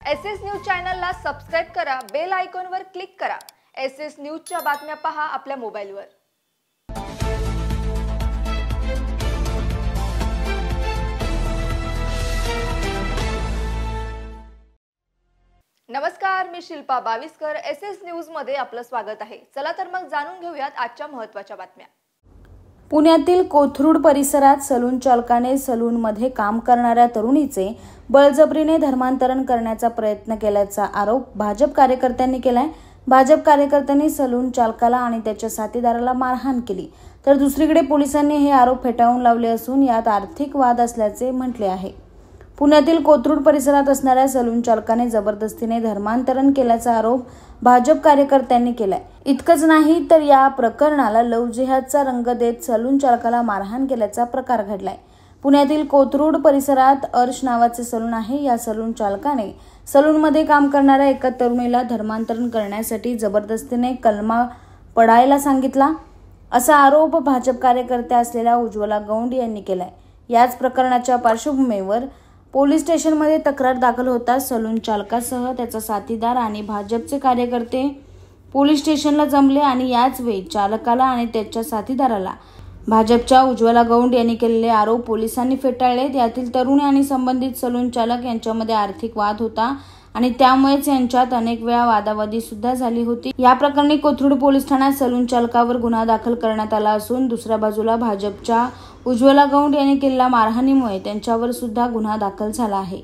SS news चॅनलला subscribe करा, bell आयकॉनवर क्लिक करा। एसएस न्यूजच्या बातम्या पहा आपल्या मोबाईलवर। नमस्कार, मी शिल्पा बाविस्कर। एसएस न्यूज मध्ये आपलं स्वागत आहे। चला तर मग जाणून घेऊयात आजच्या महत्त्वाच्या बातम्या। पुण्यातील कोथरूड परिसरात सलून चालकाने सलूनमध्ये काम करणाऱ्या तरुणीचे बळजबरीने धर्मांतरण करण्याचा प्रयत्न केल्याचा आरोप भाजप कार्यकर्त्यांनी केलाय। भाजप कार्यकर्त्यांनी सलून चालकाला आणि त्याच्या साथीदाराला मारहाण केली, तर दुसरीकडे पोलिसांनी हे आरोप फेटाळून लावले असून यात आर्थिक वाद असल्याचे म्हटले आहे। पुण्यातील कोथरूड परिसरात असणाऱ्या सलून चालकाने जबरदस्तीने धर्मांतरण केल्याचा आरोप भाजप कार्यकर्त्यांनी केलाय। इतकंच नाही तर या प्रकरणाला लव्ह जिहादचा रंग देत सलून चालकाला मारहाण केल्याचा प्रकार घडलाय। पुण्यातील कोथरूड परिसरात अर्श नावाचे सलून आहे। या सलून चालकाने सलूनमध्ये काम करणाऱ्या एका तरुणीला धर्मांतरण करण्यासाठी जबरदस्तीने कलमा पढायला सांगितला, असा आरोप भाजप कार्यकर्त्या असलेल्या उज्ज्वला गौंड यांनी केलाय। याच प्रकरणाच्या पार्श्वभूमीवर पोलीस स्टेशनमध्ये तक्रार दाखल होता सलून चालकासह त्याचा साथीदार आणि भाजपचे कार्यकर्ते पोलीस स्टेशनला जमले आणि याच वेळी चालकाला आणि त्याच्या साथीदाराला भाजपच्या उज्ज्वला गौंड यांनी केलेले आरोप पोलिसांनी फेटाळले। यातील तरुणी आणि संबंधित सलून चालक यांच्यामध्ये आर्थिक वाद होता आणि त्यामुळेच यांच्यात अनेक वेळा वादावादी सुद्धा झाली होती। या प्रकरणी कोथरूड पोलीस ठाण्यात सलून चालकावर गुन्हा दाखल करण्यात आला असून दुसऱ्या बाजूला भाजपच्या उज्ज्वला गौंड यांनी केलेल्या मारहाणीमुळे त्यांच्यावर सुद्धा गुन्हा दाखल झाला आहे।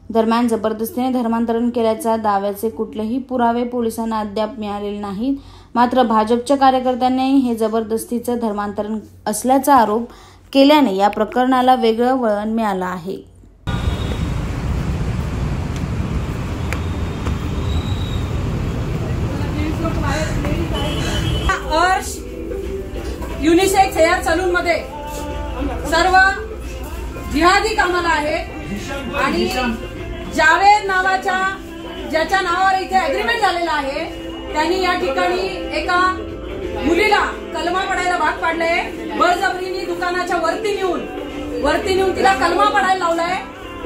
दरम्यान जबरदस्तीने धर्मांतरण केल्याच्या दाव्याचे कुठलेही पुरावे पोलिसांना अद्याप मिळालेले नाहीत। मात्र भाजपच्या कार्यकर्त्यांनी हे जबरदस्तीचं धर्मांतरण असल्याचा आरोप केल्याने या प्रकरणाला वेगळं वळण मिळालं आहे। अर्श युनिसेक्स हेअर सलून मध्ये सर्व जिहादी कामाला आहेत आणि जावेद नावाच्या ज्याच्या नावावर इथे अग्रीमेंट झालेला आहे त्यांनी या ठिकाणी एका मुलीला कलमा पडायला भाग पाडलाय। बळजबरीने दुकानाच्या वरती नेऊन तिला कलमा पडायला लावलाय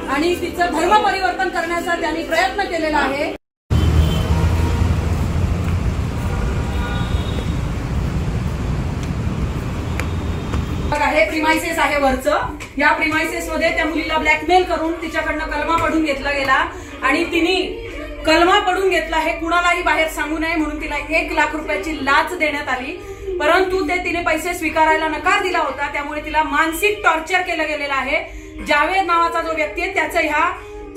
आणि तिचं धर्म परिवर्तन करण्याचा त्यांनी प्रयत्न केलेला आहे। हे प्रिमाइसेस आहे वरचं। या प्रिमाइसेस मध्ये त्या मुलीला ब्लॅकमेल करून तिच्याकडनं कलमा पडून घेतला गेला आणि तिने कलमा पडून घेतला हे कुणालाही बाहेर सांगू नये म्हणून तिला 1 लाख रुपयाची लाच देण्यात आली, परंतु तिने पैसे स्वीकारायला नकार दिला होता। त्यामुळे तिला मानसिक टॉर्चर केलं गेलेलं आहे। जावेद नावाचा जो व्यक्ती आहे त्याचं ह्या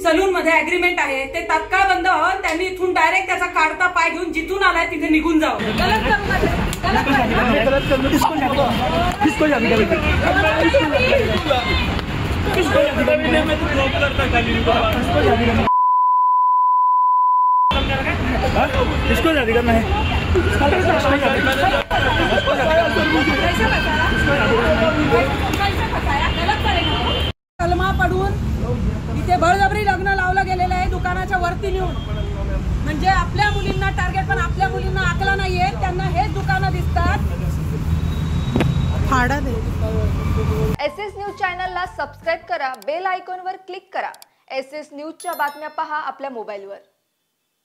सलून मध्ये अग्रीमेंट आहे, ते तात्काळ बंद व्हावं। त्यांनी इथून डायरेक्ट त्याचा काढता पाय घेऊन जिथून आलाय तिथे निघून जावं। किसको जारी करना है? कलमा पडून इथे बळजबरी लग्न लावलं गेलेलं आहे दुकानाच्या वरती नेऊन। म्हणजे आपल्या मुलींना टार्गेट, पण आपल्या मुलींना आकला नाहीये, त्यांना हेच दुकानं दिसतात। फाडा दे। एसएस न्यूज चॅनलला सबस्क्राइब करा, बेल आयकॉनवर क्लिक करा। एसएस न्यूजच्या बातम्या पहा आपल्या मोबाईलवर।